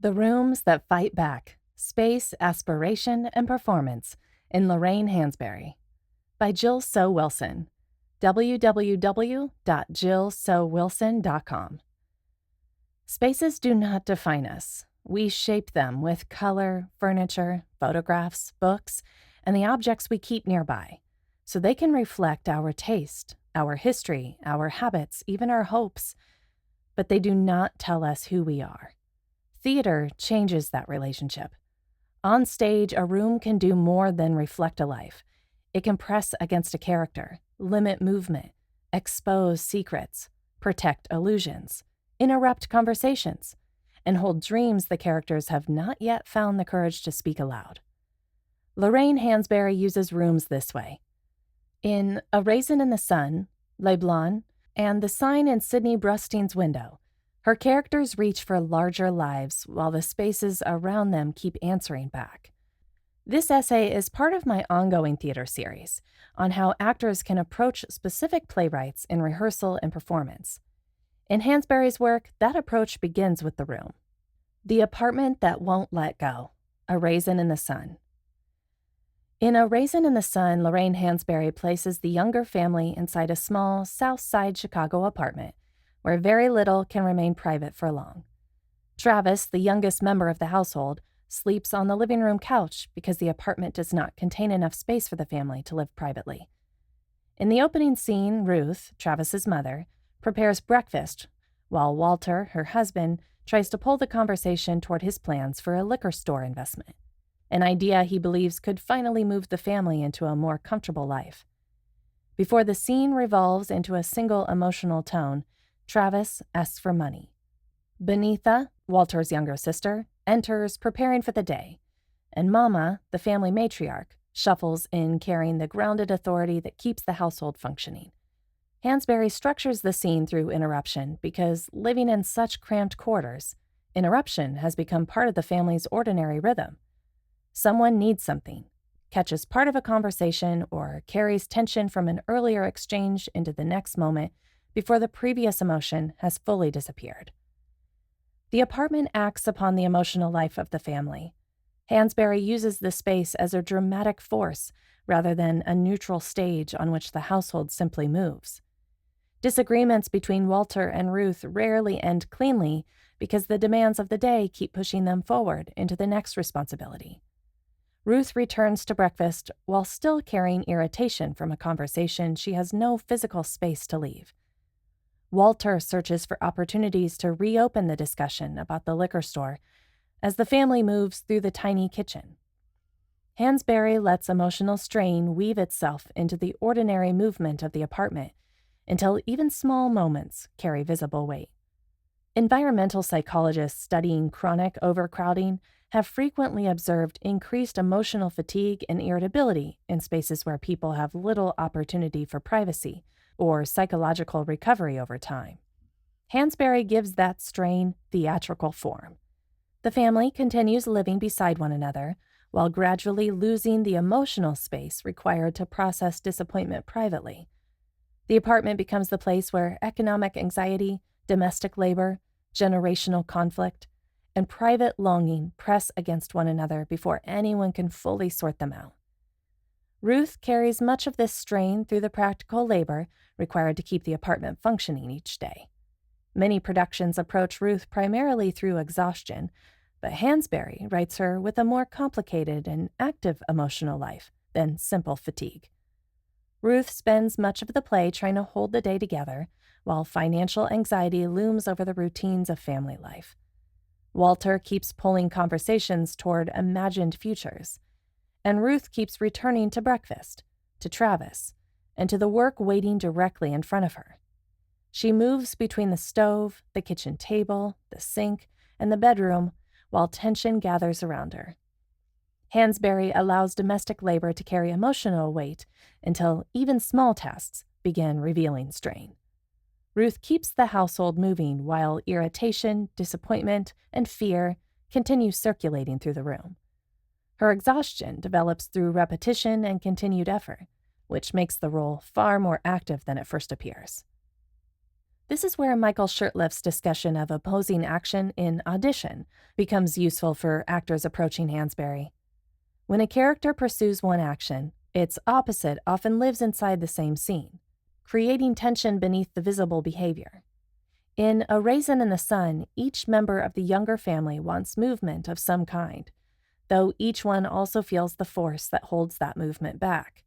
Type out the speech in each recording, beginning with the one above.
The Rooms That Fight Back: Space, Aspiration, and Performance in Lorraine Hansberry by Jill So Wilson. www.jillsowilson.com. Spaces do not define us. We shape them with color, furniture, photographs, books, and the objects we keep nearby, so they can reflect our taste, our history, our habits, even our hopes. But they do not tell us who we are. Theater changes that relationship. On stage, a room can do more than reflect a life. It can press against a character, limit movement, expose secrets, protect illusions, interrupt conversations, and hold dreams the characters have not yet found the courage to speak aloud. Lorraine Hansberry uses rooms this way. In A Raisin in the Sun, Les Blancs, and The Sign in Sidney Brustein's Window, her characters reach for larger lives while the spaces around them keep answering back. This essay is part of my ongoing theater series on how actors can approach specific playwrights in rehearsal and performance. In Hansberry's work, that approach begins with the room. The Apartment That Won't Let Go, A Raisin in the Sun. In A Raisin in the Sun, Lorraine Hansberry places the younger family inside a small South Side Chicago apartment where very little can remain private for long. Travis, the youngest member of the household, sleeps on the living room couch because the apartment does not contain enough space for the family to live privately. In the opening scene, Ruth, Travis's mother, prepares breakfast, while Walter, her husband, tries to pull the conversation toward his plans for a liquor store investment, an idea he believes could finally move the family into a more comfortable life. Before the scene revolves into a single emotional tone, Travis asks for money. Benitha, Walter's younger sister, enters preparing for the day, and Mama, the family matriarch, shuffles in carrying the grounded authority that keeps the household functioning. Hansberry structures the scene through interruption because, living in such cramped quarters, interruption has become part of the family's ordinary rhythm. Someone needs something, catches part of a conversation, or carries tension from an earlier exchange into the next moment before the previous emotion has fully disappeared. The apartment acts upon the emotional life of the family. Hansberry uses the space as a dramatic force rather than a neutral stage on which the household simply moves. Disagreements between Walter and Ruth rarely end cleanly because the demands of the day keep pushing them forward into the next responsibility. Ruth returns to breakfast while still carrying irritation from a conversation she has no physical space to leave. Walter searches for opportunities to reopen the discussion about the liquor store as the family moves through the tiny kitchen. Hansberry lets emotional strain weave itself into the ordinary movement of the apartment until even small moments carry visible weight. Environmental psychologists studying chronic overcrowding have frequently observed increased emotional fatigue and irritability in spaces where people have little opportunity for privacy or psychological recovery over time. Hansberry gives that strain theatrical form. The family continues living beside one another while gradually losing the emotional space required to process disappointment privately. The apartment becomes the place where economic anxiety, domestic labor, generational conflict, and private longing press against one another before anyone can fully sort them out. Ruth carries much of this strain through the practical labor required to keep the apartment functioning each day. Many productions approach Ruth primarily through exhaustion, but Hansberry writes her with a more complicated and active emotional life than simple fatigue. Ruth spends much of the play trying to hold the day together, while financial anxiety looms over the routines of family life. Walter keeps pulling conversations toward imagined futures, and Ruth keeps returning to breakfast, to Travis, and to the work waiting directly in front of her. She moves between the stove, the kitchen table, the sink, and the bedroom while tension gathers around her. Hansberry allows domestic labor to carry emotional weight until even small tasks begin revealing strain. Ruth keeps the household moving while irritation, disappointment, and fear continue circulating through the room. Her exhaustion develops through repetition and continued effort, which makes the role far more active than it first appears. This is where Michael Shurtleff's discussion of opposing action in Audition becomes useful for actors approaching Hansberry. When a character pursues one action, its opposite often lives inside the same scene, creating tension beneath the visible behavior. In A Raisin in the Sun, each member of the younger family wants movement of some kind, though each one also feels the force that holds that movement back.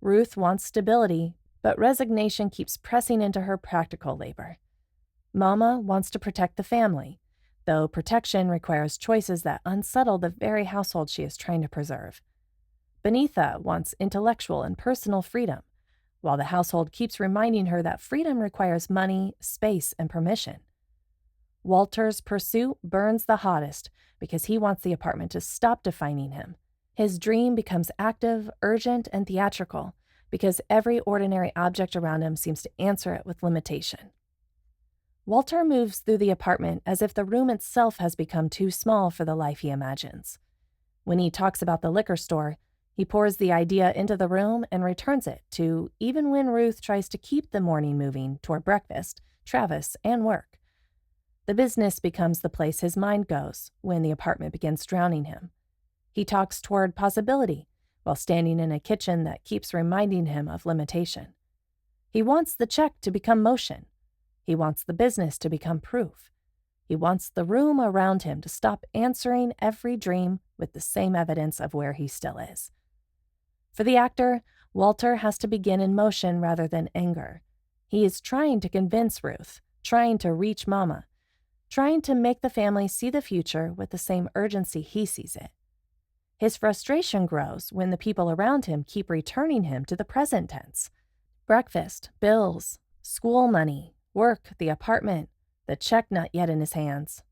Ruth wants stability, but resignation keeps pressing into her practical labor. Mama wants to protect the family, though protection requires choices that unsettle the very household she is trying to preserve. Benitha wants intellectual and personal freedom, while the household keeps reminding her that freedom requires money, space, and permission. Walter's pursuit burns the hottest because he wants the apartment to stop defining him. His dream becomes active, urgent, and theatrical because every ordinary object around him seems to answer it with limitation. Walter moves through the apartment as if the room itself has become too small for the life he imagines. When he talks about the liquor store, he pours the idea into the room and returns it to even when Ruth tries to keep the morning moving toward breakfast, Travis, and work. The business becomes the place his mind goes when the apartment begins drowning him. He talks toward possibility while standing in a kitchen that keeps reminding him of limitation. He wants the check to become motion. He wants the business to become proof. He wants the room around him to stop answering every dream with the same evidence of where he still is. For the actor, Walter has to begin in motion rather than anger. He is trying to convince Ruth, trying to reach Mama, trying to make the family see the future with the same urgency he sees it. His frustration grows when the people around him keep returning him to the present tense. Breakfast, bills, school money, work, the apartment, the check not yet in his hands.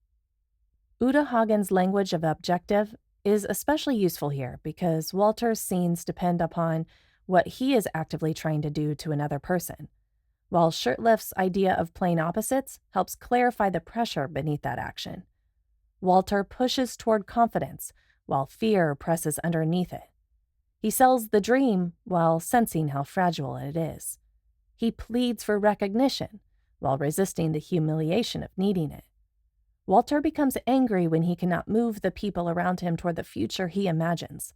Uta Hagen's language of objective is especially useful here because Walter's scenes depend upon what he is actively trying to do to another person, while Shurtleff's idea of plain opposites helps clarify the pressure beneath that action. Walter pushes toward confidence, while fear presses underneath it. He sells the dream while sensing how fragile it is. He pleads for recognition while resisting the humiliation of needing it. Walter becomes angry when he cannot move the people around him toward the future he imagines.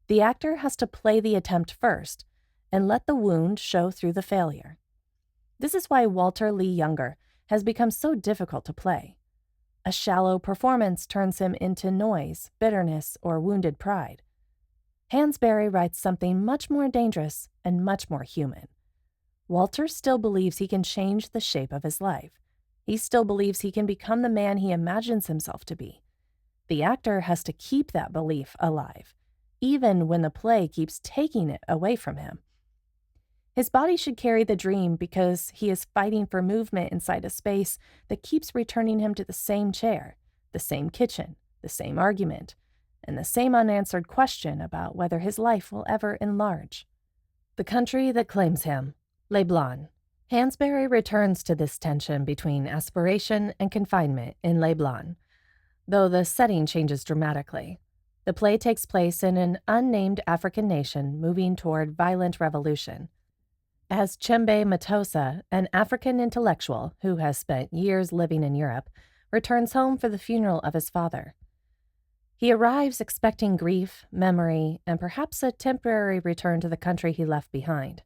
The actor has to play the attempt first and let the wound show through the failure. This is why Walter Lee Younger has become so difficult to play. A shallow performance turns him into noise, bitterness, or wounded pride. Hansberry writes something much more dangerous and much more human. Walter still believes he can change the shape of his life. He still believes he can become the man he imagines himself to be. The actor has to keep that belief alive, even when the play keeps taking it away from him. His body should carry the dream because he is fighting for movement inside a space that keeps returning him to the same chair, the same kitchen, the same argument, and the same unanswered question about whether his life will ever enlarge. The country that claims him, Les Blancs. Hansberry returns to this tension between aspiration and confinement in Les Blancs, though the setting changes dramatically. The play takes place in an unnamed African nation moving toward violent revolution. As Chembe Matosa, an African intellectual who has spent years living in Europe, returns home for the funeral of his father. He arrives expecting grief, memory, and perhaps a temporary return to the country he left behind.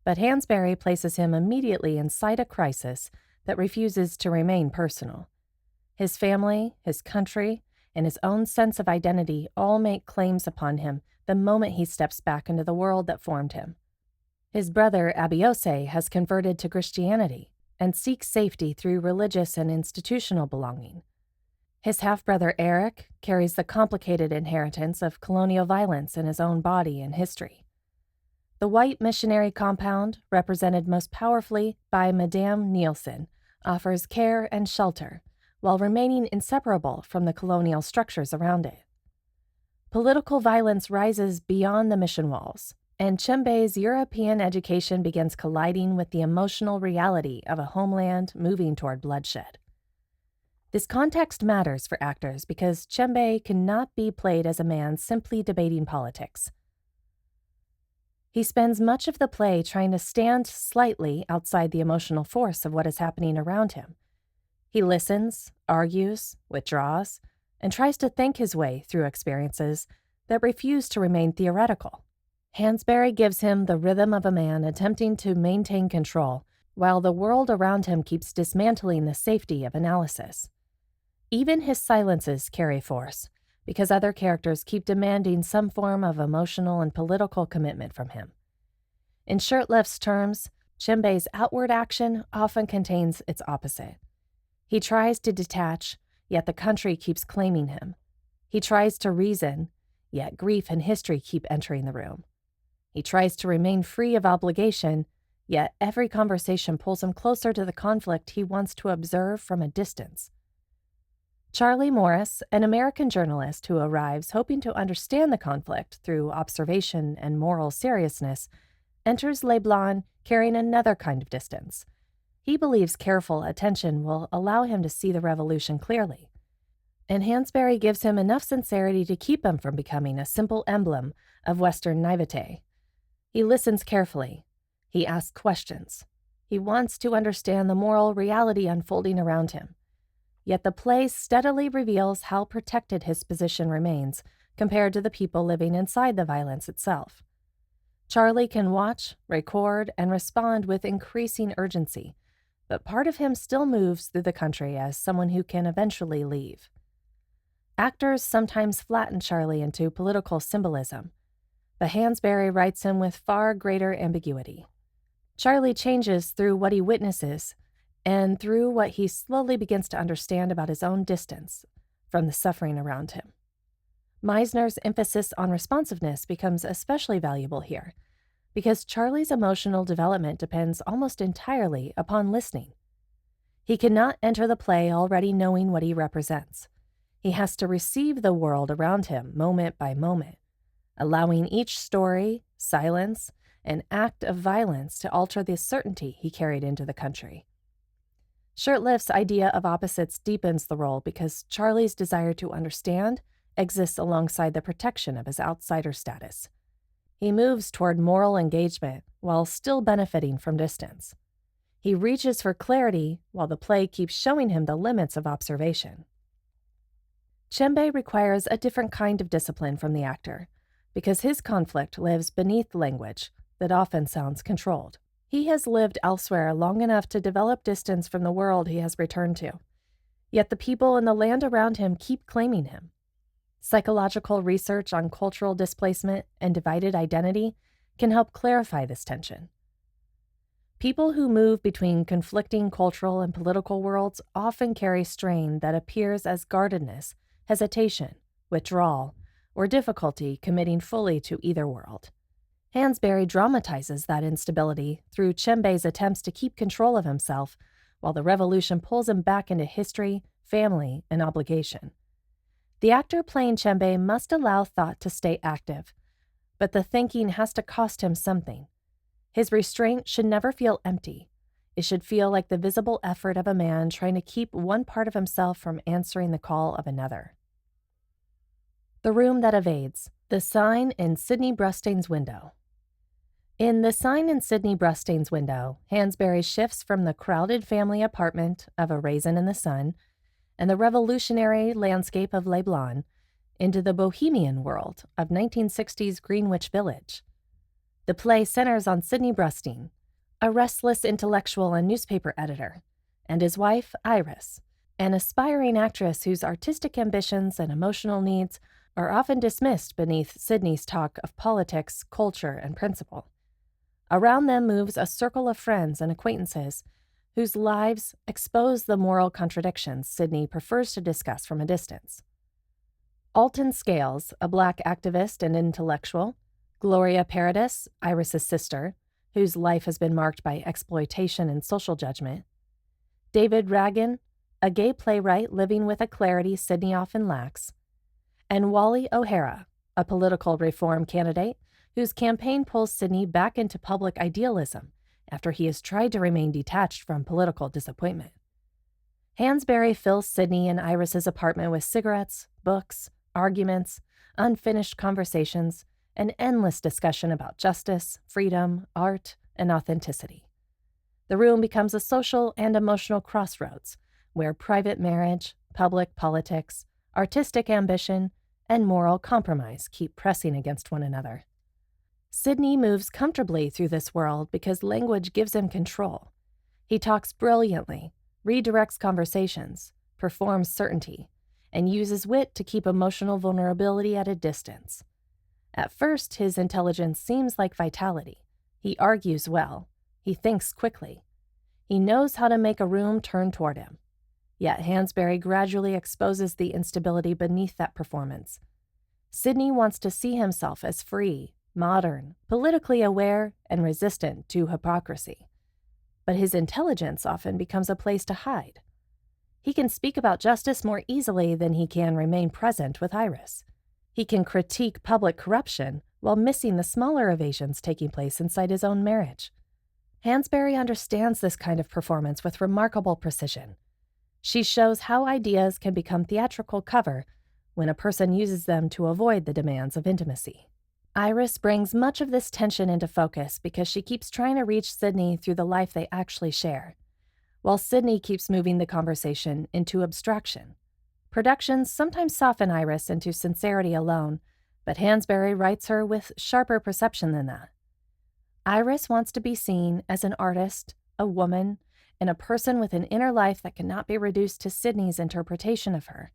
But Hansberry places him immediately inside a crisis that refuses to remain personal. His family, his country, and his own sense of identity all make claims upon him the moment he steps back into the world that formed him. His brother Abiose has converted to Christianity and seeks safety through religious and institutional belonging. His half-brother Eric carries the complicated inheritance of colonial violence in his own body and history. The white missionary compound, represented most powerfully by Madame Nielsen, offers care and shelter, while remaining inseparable from the colonial structures around it. Political violence rises beyond the mission walls, and Chembe's European education begins colliding with the emotional reality of a homeland moving toward bloodshed. This context matters for actors because Chembe cannot be played as a man simply debating politics. He spends much of the play trying to stand slightly outside the emotional force of what is happening around him. He listens, argues, withdraws, and tries to think his way through experiences that refuse to remain theoretical. Hansberry gives him the rhythm of a man attempting to maintain control, while the world around him keeps dismantling the safety of analysis. Even his silences carry force, because other characters keep demanding some form of emotional and political commitment from him. In Shurtleff's terms, Chembei's outward action often contains its opposite. He tries to detach, yet the country keeps claiming him. He tries to reason, yet grief and history keep entering the room. He tries to remain free of obligation, yet every conversation pulls him closer to the conflict he wants to observe from a distance. Charlie Morris, an American journalist who arrives hoping to understand the conflict through observation and moral seriousness, enters Les Blancs carrying another kind of distance. He believes careful attention will allow him to see the revolution clearly, and Hansberry gives him enough sincerity to keep him from becoming a simple emblem of Western naivete. He listens carefully. He asks questions. He wants to understand the moral reality unfolding around him. Yet the play steadily reveals how protected his position remains compared to the people living inside the violence itself. Charlie can watch, record, and respond with increasing urgency, but part of him still moves through the country as someone who can eventually leave. Actors sometimes flatten Charlie into political symbolism, but Hansberry writes him with far greater ambiguity. Charlie changes through what he witnesses and through what he slowly begins to understand about his own distance from the suffering around him. Meisner's emphasis on responsiveness becomes especially valuable here, because Charlie's emotional development depends almost entirely upon listening. He cannot enter the play already knowing what he represents. He has to receive the world around him moment by moment, allowing each story, silence, and act of violence to alter the certainty he carried into the country. Shurtleff's idea of opposites deepens the role because Charlie's desire to understand exists alongside the protection of his outsider status. He moves toward moral engagement while still benefiting from distance. He reaches for clarity while the play keeps showing him the limits of observation. Chembei requires a different kind of discipline from the actor, because his conflict lives beneath language that often sounds controlled. He has lived elsewhere long enough to develop distance from the world he has returned to, yet the people and the land around him keep claiming him. Psychological research on cultural displacement and divided identity can help clarify this tension. People who move between conflicting cultural and political worlds often carry strain that appears as guardedness, hesitation, withdrawal, or difficulty committing fully to either world. Hansberry dramatizes that instability through Chembei's attempts to keep control of himself while the revolution pulls him back into history, family, and obligation. The actor playing Chembei must allow thought to stay active, but the thinking has to cost him something. His restraint should never feel empty. It should feel like the visible effort of a man trying to keep one part of himself from answering the call of another. The Room That Evades, the sign in Sidney Brustein's window. In The Sign in Sidney Brustein's window, Hansberry shifts from the crowded family apartment of A Raisin in the Sun and the revolutionary landscape of Les Blancs into the bohemian world of 1960s Greenwich Village. The play centers on Sidney Brustein, a restless intellectual and newspaper editor, and his wife, Iris, an aspiring actress whose artistic ambitions and emotional needs are often dismissed beneath Sidney's talk of politics, culture, and principle. Around them moves a circle of friends and acquaintances whose lives expose the moral contradictions Sidney prefers to discuss from a distance. Alton Scales, a Black activist and intellectual, Gloria Paradis, Iris's sister, whose life has been marked by exploitation and social judgment, David Ragan, a gay playwright living with a clarity Sidney often lacks, and Wally O'Hara, a political reform candidate whose campaign pulls Sidney back into public idealism after he has tried to remain detached from political disappointment. Hansberry fills Sidney and Iris's apartment with cigarettes, books, arguments, unfinished conversations, an endless discussion about justice, freedom, art, and authenticity. The room becomes a social and emotional crossroads where private marriage, public politics, artistic ambition, and moral compromise keep pressing against one another. Sidney moves comfortably through this world because language gives him control. He talks brilliantly, redirects conversations, performs certainty, and uses wit to keep emotional vulnerability at a distance. At first, his intelligence seems like vitality. He argues well. He thinks quickly. He knows how to make a room turn toward him. Yet Hansberry gradually exposes the instability beneath that performance. Sidney wants to see himself as free, modern, politically aware, and resistant to hypocrisy. But his intelligence often becomes a place to hide. He can speak about justice more easily than he can remain present with Iris. He can critique public corruption while missing the smaller evasions taking place inside his own marriage. Hansberry understands this kind of performance with remarkable precision. She shows how ideas can become theatrical cover when a person uses them to avoid the demands of intimacy. Iris brings much of this tension into focus because she keeps trying to reach Sidney through the life they actually share, while Sidney keeps moving the conversation into abstraction. Productions sometimes soften Iris into sincerity alone, but Hansberry writes her with sharper perception than that. Iris wants to be seen as an artist, a woman, and a person with an inner life that cannot be reduced to Sidney's interpretation of her.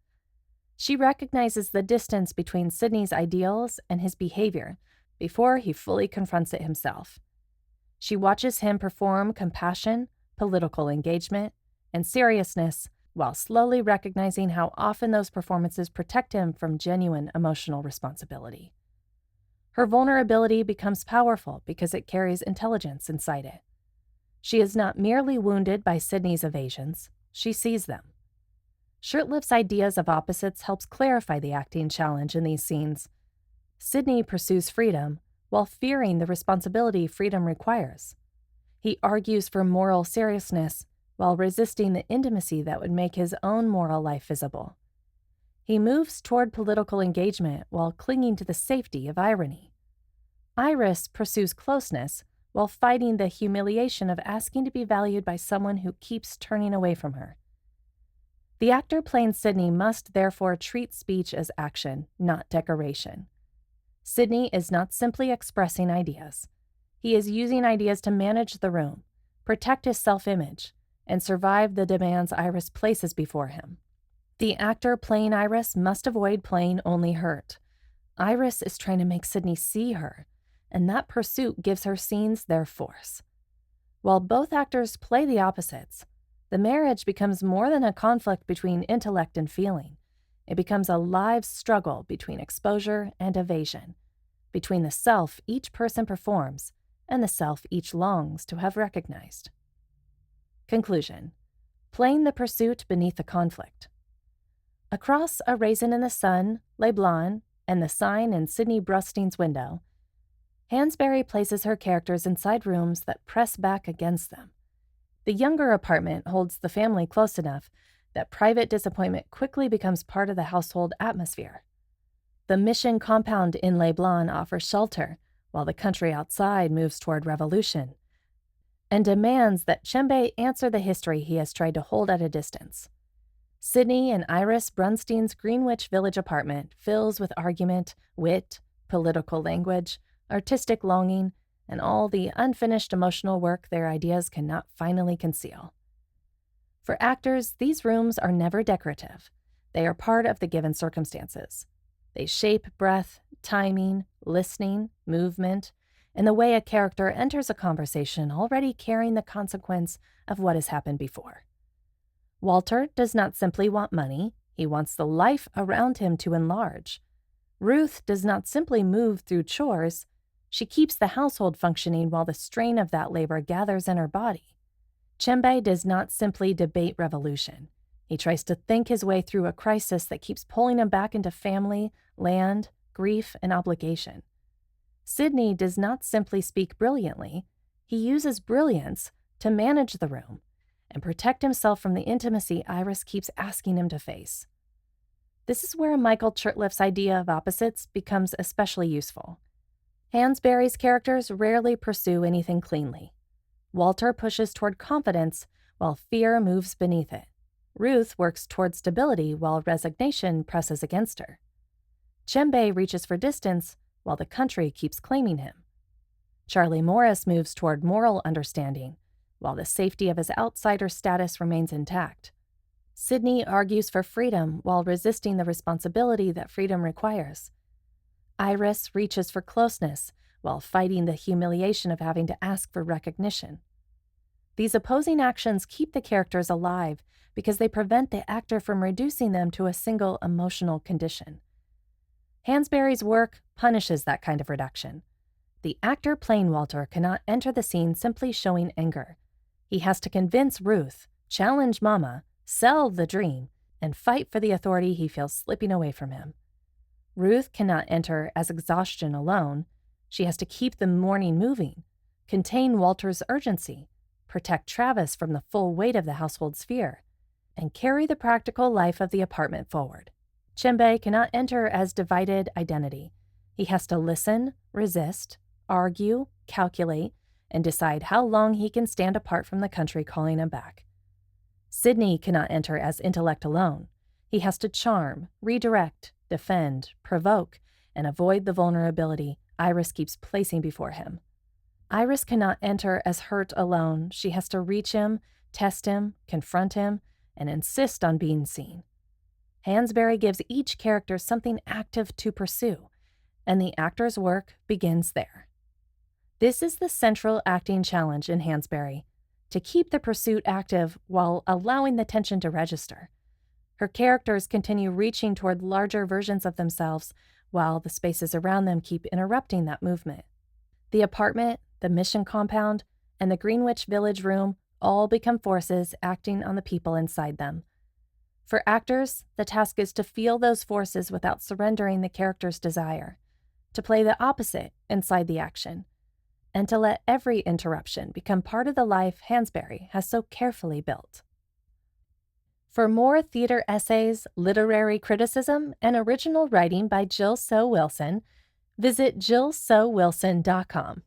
She recognizes the distance between Sidney's ideals and his behavior before he fully confronts it himself. She watches him perform compassion, political engagement, and seriousness while slowly recognizing how often those performances protect him from genuine emotional responsibility. Her vulnerability becomes powerful because it carries intelligence inside it. She is not merely wounded by Sidney's evasions, she sees them. Shurtleff's ideas of opposites helps clarify the acting challenge in these scenes. Sidney pursues freedom while fearing the responsibility freedom requires. He argues for moral seriousness while resisting the intimacy that would make his own moral life visible. He moves toward political engagement while clinging to the safety of irony. Iris pursues closeness while fighting the humiliation of asking to be valued by someone who keeps turning away from her. The actor playing Sidney must therefore treat speech as action, not decoration. Sidney is not simply expressing ideas. He is using ideas to manage the room, protect his self-image, and survive the demands Iris places before him. The actor playing Iris must avoid playing only hurt. Iris is trying to make Sidney see her, and that pursuit gives her scenes their force. While both actors play the opposites, the marriage becomes more than a conflict between intellect and feeling. It becomes a live struggle between exposure and evasion, between the self each person performs and the self each longs to have recognized. Conclusion: playing the pursuit beneath the conflict. Across A Raisin in the Sun, Les Blancs, and the sign in Sidney Brustein's window, Hansberry places her characters inside rooms that press back against them. The younger apartment holds the family close enough that private disappointment quickly becomes part of the household atmosphere. The mission compound in Les Blancs offers shelter, while the country outside moves toward revolution, and demands that Chembe answer the history he has tried to hold at a distance. Sidney and Iris Brunstein's Greenwich Village apartment fills with argument, wit, political language, artistic longing, and all the unfinished emotional work their ideas cannot finally conceal. For actors, these rooms are never decorative. They are part of the given circumstances. They shape breath, timing, listening, movement, and the way a character enters a conversation already carrying the consequence of what has happened before. Walter does not simply want money, he wants the life around him to enlarge. Ruth does not simply move through chores, she keeps the household functioning while the strain of that labor gathers in her body. Chembe does not simply debate revolution. He tries to think his way through a crisis that keeps pulling him back into family, land, grief, and obligation. Sidney does not simply speak brilliantly. He uses brilliance to manage the room and protect himself from the intimacy Iris keeps asking him to face. This is where Michael Shurtleff's idea of opposites becomes especially useful. Hansberry's characters rarely pursue anything cleanly. Walter pushes toward confidence while fear moves beneath it. Ruth works toward stability while resignation presses against her. Chembe reaches for distance while the country keeps claiming him. Charlie Morris moves toward moral understanding while the safety of his outsider status remains intact. Sidney argues for freedom while resisting the responsibility that freedom requires. Iris reaches for closeness while fighting the humiliation of having to ask for recognition. These opposing actions keep the characters alive because they prevent the actor from reducing them to a single emotional condition. Hansberry's work punishes that kind of reduction. The actor playing Walter cannot enter the scene simply showing anger. He has to convince Ruth, challenge Mama, sell the dream, and fight for the authority he feels slipping away from him. Ruth cannot enter as exhaustion alone. She has to keep the morning moving, contain Walter's urgency, protect Travis from the full weight of the household's fear, and carry the practical life of the apartment forward. Chembe cannot enter as divided identity. He has to listen, resist, argue, calculate, and decide how long he can stand apart from the country calling him back. Sidney cannot enter as intellect alone. He has to charm, redirect, defend, provoke, and avoid the vulnerability Iris keeps placing before him. Iris cannot enter as hurt alone. She has to reach him, test him, confront him, and insist on being seen. Hansberry gives each character something active to pursue, and the actor's work begins there. This is the central acting challenge in Hansberry, to keep the pursuit active while allowing the tension to register. Her characters continue reaching toward larger versions of themselves while the spaces around them keep interrupting that movement. The apartment, the mission compound, and the Greenwich Village room all become forces acting on the people inside them. For actors, the task is to feel those forces without surrendering the character's desire, to play the opposite inside the action, and to let every interruption become part of the life Hansberry has so carefully built. For more theater essays, literary criticism, and original writing by Jill So Wilson, visit jillsowilson.com.